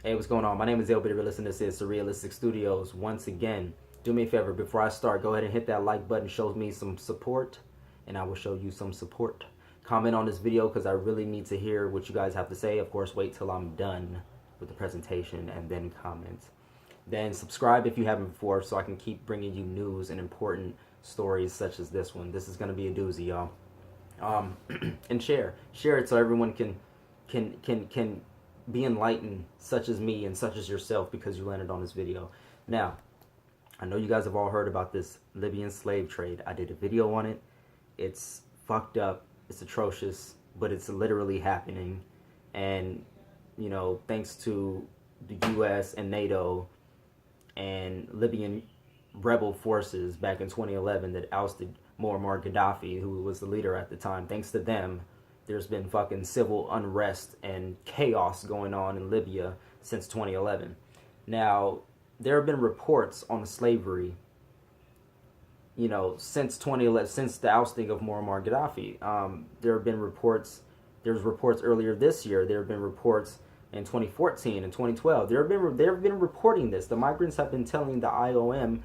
Hey, what's going on? My name is Elbit Realist, and this is Surrealistic Studios. Once again, do me a favor before I start. Go ahead and hit that like button. Shows me some support, and I will show you some support. Comment on this video because I really need to hear what you guys have to say. Of course, wait till I'm done with the presentation and then comment. Then subscribe if you haven't before, so I can keep bringing you news and important stories such as this one. This is gonna be a doozy, y'all. And share it so everyone can be enlightened, such as me and such as yourself, because you landed on this video. Now, I know you guys have all heard about this Libyan slave trade. I did a video on it. It's fucked up, it's atrocious, but it's literally happening. And, you know, thanks to the US and NATO and Libyan rebel forces back in 2011 that ousted Muammar Gaddafi, who was the leader at the time, thanks to them, there's been fucking civil unrest and chaos going on in Libya since 2011. Now, there have been reports on slavery, you know, since 2011, since the ousting of Muammar Gaddafi. There have been reports. There's reports earlier this year. There have been reports in 2014 and 2012. There have been reporting this. The migrants have been telling the IOM,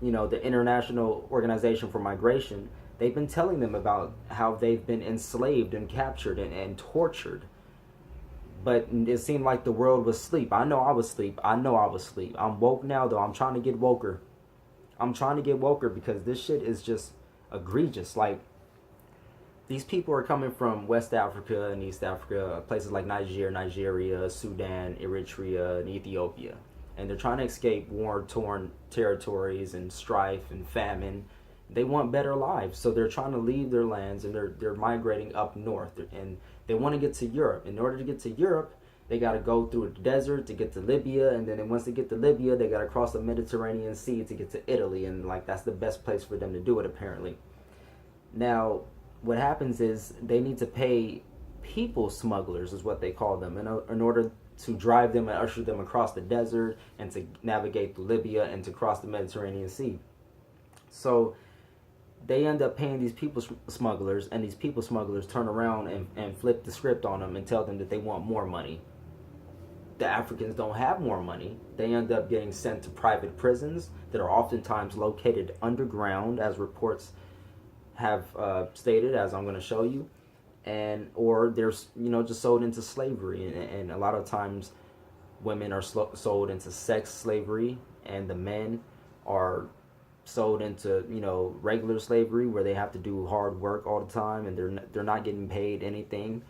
you know, the International Organization for Migration. They've been telling them about how they've been enslaved and captured and tortured. But it seemed like the world was asleep. I know I was asleep. I'm woke now, though. I'm trying to get woker. Because this shit is just egregious. Like, these people are coming from West Africa and East Africa, places like Nigeria, Sudan, Eritrea, and Ethiopia. And they're trying to escape war-torn territories and strife and famine. They want better lives, so they're trying to leave their lands, and they're migrating up north, and they want to get to Europe. In order to get to Europe, they got to go through the desert to get to Libya, and then once they get to Libya, they got to cross the Mediterranean Sea to get to Italy, and like that's the best place for them to do it, apparently. Now, what happens is they need to pay people smugglers, is what they call them, in order to drive them and usher them across the desert and to navigate through Libya and to cross the Mediterranean Sea. So they end up paying these people smugglers, and these people smugglers turn around and flip the script on them and tell them that they want more money. The Africans don't have more money. They end up getting sent to private prisons that are oftentimes located underground, as reports have stated, as I'm going to show you, or they're, you know, just sold into slavery, and a lot of times women are sold into sex slavery, and the men are sold into, you know, regular slavery, where they have to do hard work all the time, and they're not getting paid anything.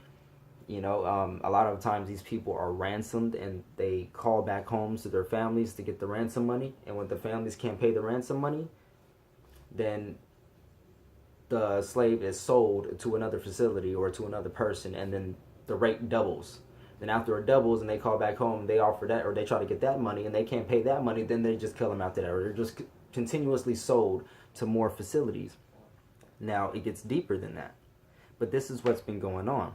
You know, a lot of times these people are ransomed, and they call back homes to their families to get the ransom money. And when the families can't pay the ransom money, then the slave is sold to another facility or to another person, and then the rate doubles. Then after it doubles and they call back home, they offer that, or they try to get that money, and they can't pay that money, then they just kill them after that, or they're just continuously sold to more facilities. Now, it gets deeper than that, but this is what's been going on.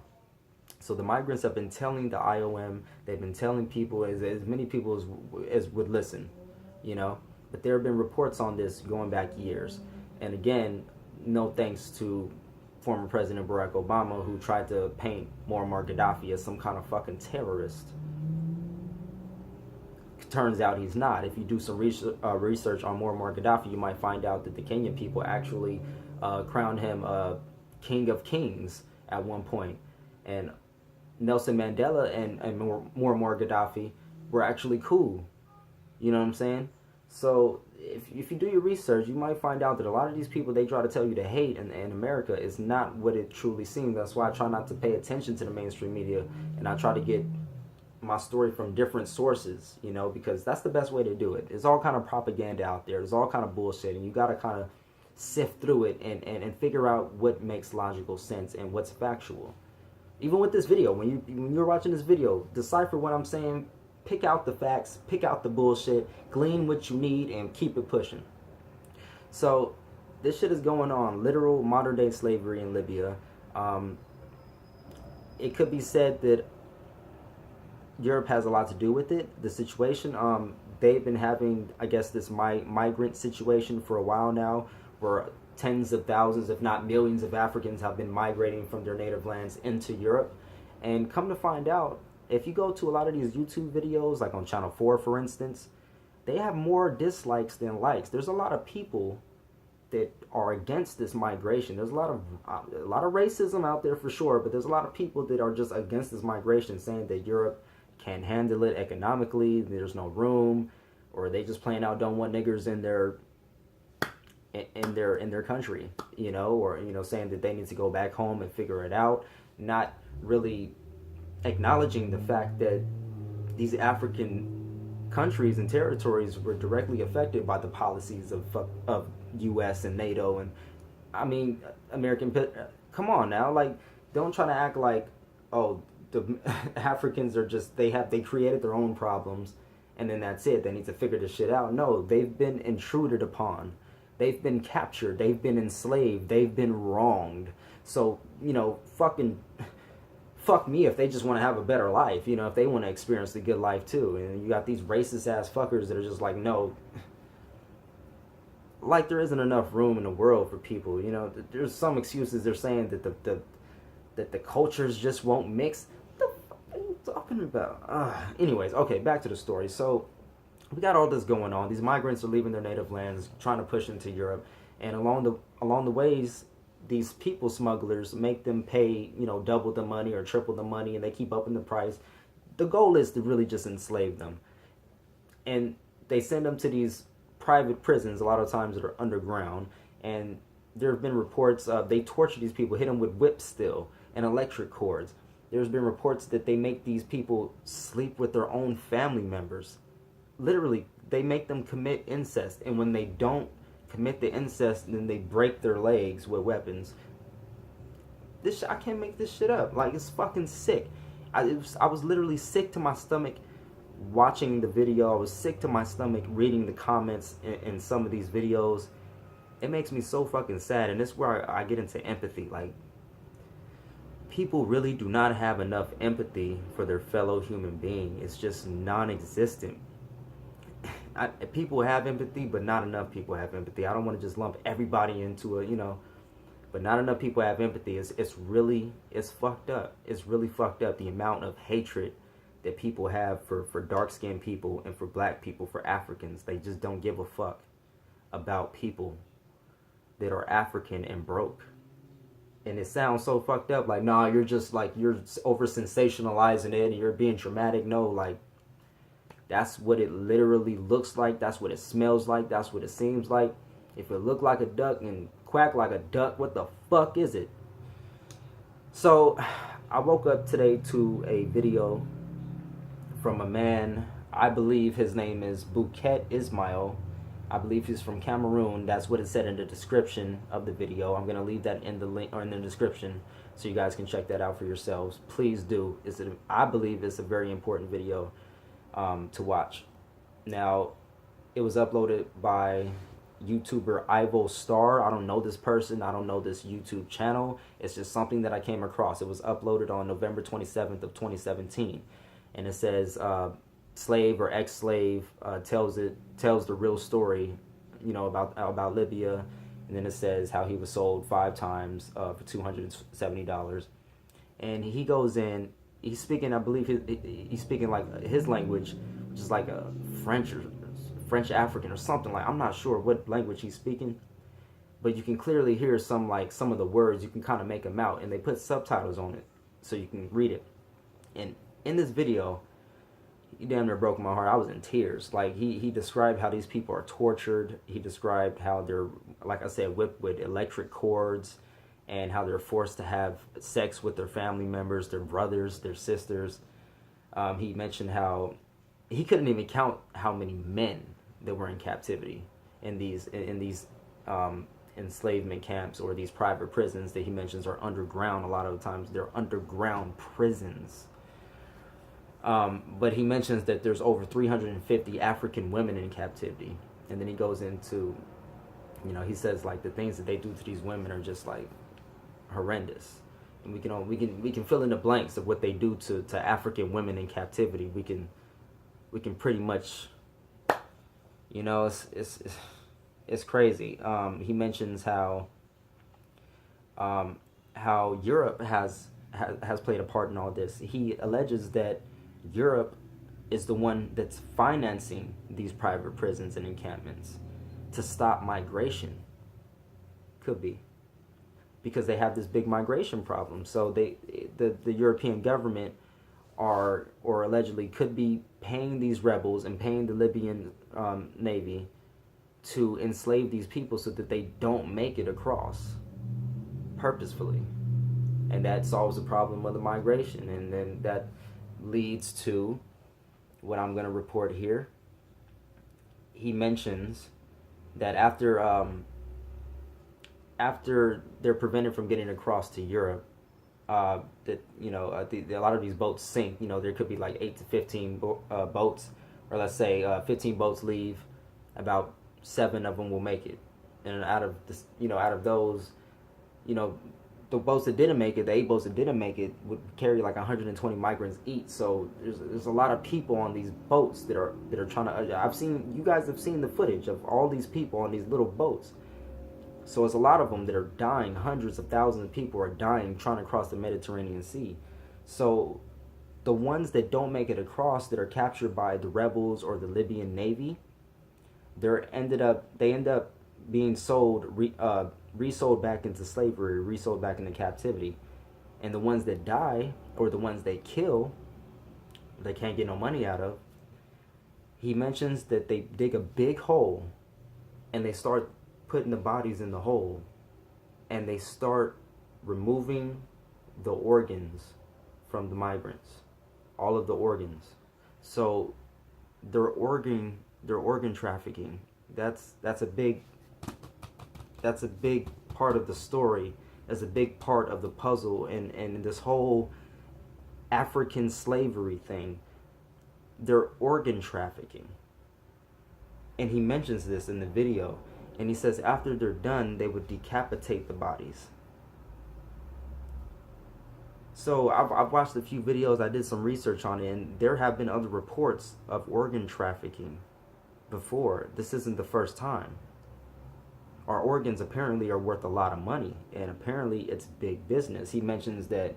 So the migrants have been telling the IOM, they've been telling people, as many people as would listen, you know, but there have been reports on this going back years. And again, no thanks to former President Barack Obama, who tried to paint Muammar Gaddafi as some kind of fucking terrorist. Turns out he's not. If you do some research on Muammar Gaddafi, you might find out that the Kenyan people actually crowned him King of Kings at one point. And Nelson Mandela and Muammar Gaddafi were actually cool. You know what I'm saying? So if you do your research, you might find out that a lot of these people they try to tell you to hate in America is not what it truly seems. That's why I try not to pay attention to the mainstream media, and I try to get my story from different sources, you know, because that's the best way to do it. There's all kind of propaganda out there. There's all kind of bullshit, and you got to kind of sift through it and figure out what makes logical sense and what's factual. Even with this video, when you're watching this video, decipher what I'm saying, pick out the facts, pick out the bullshit, glean what you need, and keep it pushing. So this shit is going on, literal modern day slavery in Libya. It could be said that Europe has a lot to do with it. The situation, they've been having, I guess, this migrant situation for a while now, where tens of thousands, if not millions, of Africans have been migrating from their native lands into Europe. And come to find out, if you go to a lot of these YouTube videos, like on Channel 4, for instance, they have more dislikes than likes. There's a lot of people that are against this migration. There's a lot of racism out there for sure, but there's a lot of people that are just against this migration, saying that Europe can't handle it economically, there's no room, or they just plain out don't want niggers in their country, you know, or, you know, saying that they need to go back home and figure it out, not really acknowledging the fact that these African countries and territories were directly affected by the policies of U.S. and NATO, and I mean American. Come on now, like, don't try to act like, oh, the Africans are just they created their own problems, and then that's it. They need to figure this shit out. No, they've been intruded upon, they've been captured, they've been enslaved, they've been wronged. So, you know, fuck me if they just want to have a better life, you know, if they want to experience the good life too. And you got these racist ass fuckers that are just like, no, like there isn't enough room in the world for people, you know. There's some excuses. They're saying that the cultures just won't mix. What the fuck are you talking about? Anyways, okay, back to the story. So we got all this going on. These migrants are leaving their native lands, trying to push into Europe, and along the ways, these people smugglers make them pay, you know, double the money or triple the money, and they keep upping the price. The goal is to really just enslave them. And they send them to these private prisons, a lot of times that are underground. And there have been reports of they torture these people, hit them with whips still and electric cords. There's been reports that they make these people sleep with their own family members. Literally, they make them commit incest. And when they don't commit the incest, and then they break their legs with weapons. I can't make this shit up. Like, it's fucking sick. I was literally sick to my stomach watching the video. I was sick to my stomach reading the comments in some of these videos. It makes me so fucking sad, and this is where I get into empathy. Like, people really do not have enough empathy for their fellow human being. It's just non-existent. People have empathy, but not enough people have empathy. I don't want to just lump everybody into a, you know, but not enough people have empathy. It's fucked up. It's really fucked up, the amount of hatred that people have for dark-skinned people and for black people, for Africans. They just don't give a fuck about people that are African and broke. And it sounds so fucked up. Like, nah, you're just like, you're over-sensationalizing it and you're being dramatic. No, like, that's what it literally looks like. That's what it smells like. That's what it seems like. If it looked like a duck and quacked like a duck, what the fuck is it? So, I woke up today to a video from a man. I believe his name is Bouquet Ismail. I believe he's from Cameroon. That's what it said in the description of the video. I'm going to leave that in the link or in the description so you guys can check that out for yourselves. Please do. I believe it's a very important video to watch. Now, it was uploaded by YouTuber Ivo Star. I don't know this person. I don't know this YouTube channel. It's just something that I came across. It was uploaded on November 27th of 2017. And it says, slave or ex-slave tells the real story, you know, about Libya. And then it says how he was sold 5 times for $270. And he goes in, he's speaking, I believe he's speaking like his language, which is like a French African or something. Like, I'm not sure what language he's speaking, but you can clearly hear some of the words. You can kind of make them out, and they put subtitles on it so you can read it. And in this video, he damn near broke my heart. I was in tears. Like, he described how these people are tortured. He described how they're, like I said, whipped with electric cords, and how they're forced to have sex with their family members, their brothers, their sisters. He mentioned how he couldn't even count how many men that were in captivity in these enslavement camps or these private prisons that he mentions are underground. A lot of the times they're underground prisons. But he mentions that there's over 350 African women in captivity. And then he goes into, you know, he says like the things that they do to these women are just like horrendous. And we can fill in the blanks of what they do to African women in captivity. We can pretty much, you know, it's crazy. He mentions how Europe has played a part in all this. He alleges that Europe is the one that's financing these private prisons and encampments to stop migration. Could be. Because they have this big migration problem. So the European government are, or allegedly could be, paying these rebels and paying the Libyan Navy to enslave these people so that they don't make it across purposefully. And that solves the problem of the migration. And then that leads to what I'm going to report here. He mentions that after they're prevented from getting across to Europe, that a lot of these boats sink. There could be like 8 to 15 boats, or let's say 15 boats leave, about 7 of them will make it, and out of this, out of those, the boats that didn't make it, the 8 boats that didn't make it, would carry like 120 migrants each. So there's a lot of people on these boats that are trying to. You guys have seen the footage of all these people on these little boats. So it's a lot of them that are dying. Hundreds of thousands of people are dying trying to cross the Mediterranean Sea. So the ones that don't make it across, that are captured by the rebels or the Libyan Navy, they end up being sold, resold back into slavery, resold back into captivity. And the ones that die, or the ones they kill, they can't get no money out of. He mentions that they dig a big hole and they start putting the bodies in the hole, and they start removing the organs from the migrants, all of the organs. So they're organ trafficking. That's a big part of the story. That's a big part of the puzzle, and this whole African slavery thing. They're organ trafficking, and he mentions this in the video. And he says after they're done, they would decapitate the bodies. So I've watched a few videos. I did some research on it, and there have been other reports of organ trafficking before. This isn't the first time. Our organs apparently are worth a lot of money, and apparently it's big business. He mentions that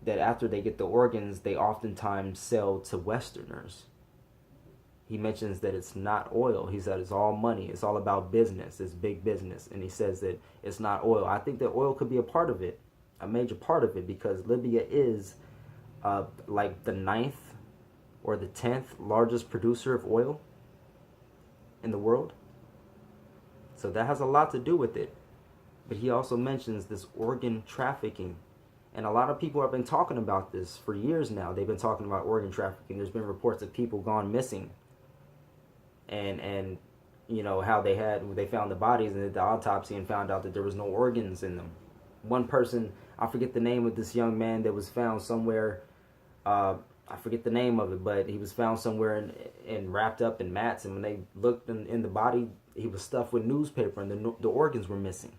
after they get the organs, they oftentimes sell to Westerners. He mentions that it's not oil. He said it's all money. It's all about business. It's big business. And he says that it's not oil. I think that oil could be a part of it, a major part of it, because Libya is like the 9th or the 10th largest producer of oil in the world. So that has a lot to do with it. But he also mentions this organ trafficking. And a lot of people have been talking about this for years now. They've been talking about organ trafficking. There's been reports of people gone missing. And how they found the bodies and did the autopsy and found out that there was no organs in them. One person, I forget the name of this young man that was found somewhere. I forget the name of it, but he was found somewhere and wrapped up in mats. And when they looked in the body, he was stuffed with newspaper, and the organs were missing.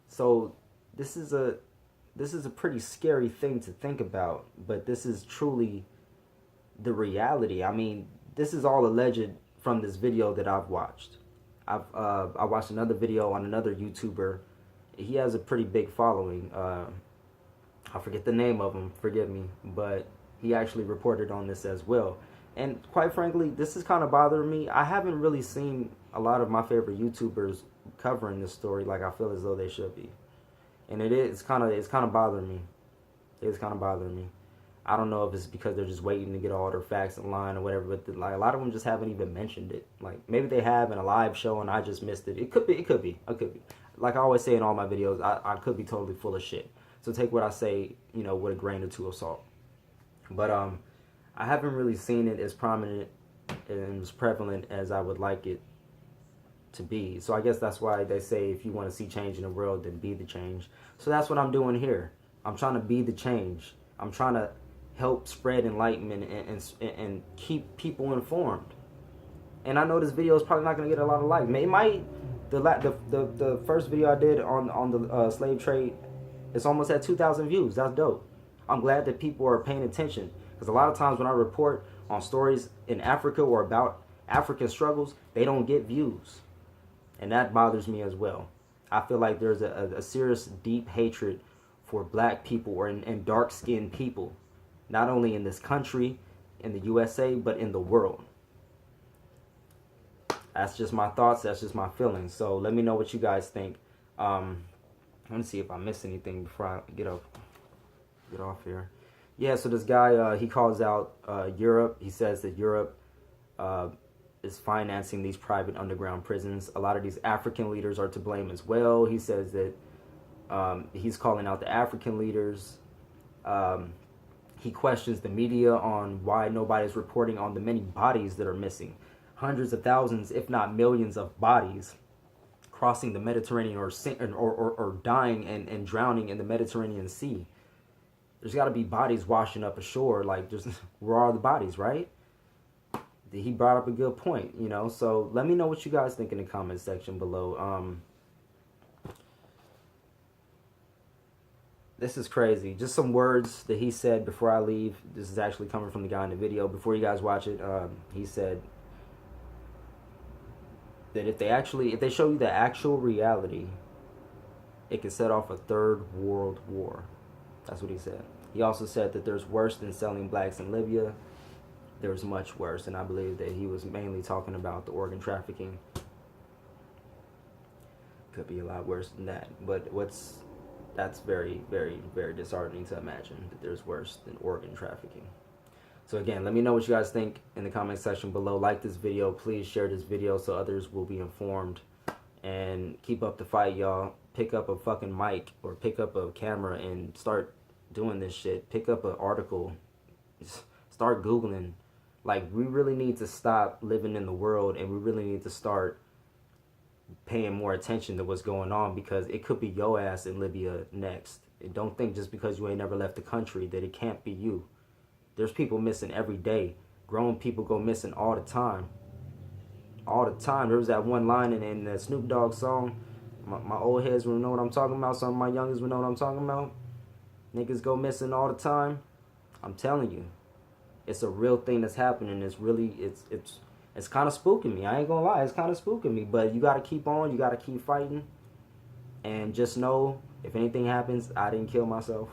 So this is a pretty scary thing to think about, but this is truly the reality. I mean, this is all alleged from this video that I've watched. I watched another video on another YouTuber. He has a pretty big following. I forget the name of him, forgive me, but he actually reported on this as well. And quite frankly, this is kind of bothering me. I haven't really seen a lot of my favorite YouTubers covering this story like I feel as though they should be. And it's kind of bothering me. It's kind of bothering me. I don't know if it's because they're just waiting to get all their facts in line or whatever, but a lot of them just haven't even mentioned it. Like, maybe they have in a live show and I just missed it. It could be. Like I always say in all my videos, I could be totally full of shit. So take what I say, with a grain or two of salt. But I haven't really seen it as prominent and as prevalent as I would like it to be. So I guess that's why they say if you want to see change in the world, then be the change. So that's what I'm doing here. I'm trying to be the change. I'm trying to help spread enlightenment and keep people informed. And I know this video is probably not going to get a lot of likes. It might. The first video I did on the slave trade, it's almost at 2,000 views. That's dope. I'm glad that people are paying attention, because a lot of times when I report on stories in Africa or about African struggles, they don't get views, and that bothers me as well. I feel like there's a serious, deep hatred for black people or and dark-skinned people, not only in this country, in the USA, but in the world. That's just my thoughts. That's just my feelings. So let me know what you guys think. Let me see if I missed anything before I get off here. Yeah, so this guy, he calls out Europe. He says that Europe is financing these private underground prisons. A lot of these African leaders are to blame as well. He says that he's calling out the African leaders. He questions the media on why nobody's reporting on the many bodies that are missing. Hundreds of thousands, if not millions of bodies crossing the Mediterranean or dying and drowning in the Mediterranean Sea. There's got to be bodies washing up ashore. Like, just where are the bodies, right? He brought up a good point, you know. So let me know what you guys think in the comment section below. This is crazy. Just some words that he said before I leave. This is actually coming from the guy in the video. Before you guys watch it, he said that if they show you the actual reality, it can set off a third world war. That's what he said. He also said that there's worse than selling blacks in Libya. There's much worse, and I believe that he was mainly talking about the organ trafficking. Could be a lot worse than that, but that's very, very, very disheartening to imagine that there's worse than organ trafficking. So again, let me know what you guys think in the comment section below. Like this video, please share this video so others will be informed, and keep up the fight, y'all. Pick up a fucking mic or pick up a camera and start doing this shit. Pick up an article, start Googling. Like, we really need to stop living in the world, and we really need to start paying more attention to what's going on, because it could be your ass in Libya next. And don't think just because you ain't never left the country that it can't be you. There's people missing every day. Grown people go missing all the time. All the time. There was that one line in the Snoop Dogg song. My old heads will know what I'm talking about. Some of my youngest will know what I'm talking about. Niggas go missing all the time. I'm telling you. It's a real thing that's happening. It's really, it's kind of spooking me. I ain't gonna lie. It's kind of spooking me. But you got to keep on. You got to keep fighting. And just know, if anything happens, I didn't kill myself.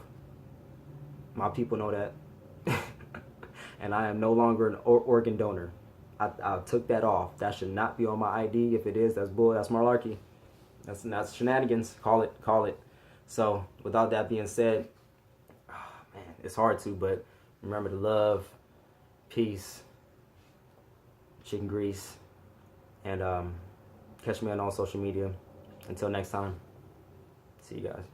My people know that. And I am no longer an organ donor. I took that off. That should not be on my ID. If it is, that's bull. That's malarkey. That's shenanigans. Call it. So without that being said, oh, man, it's hard to, but remember to love, peace, chicken grease, and catch me on all social media. Until next time, see you guys.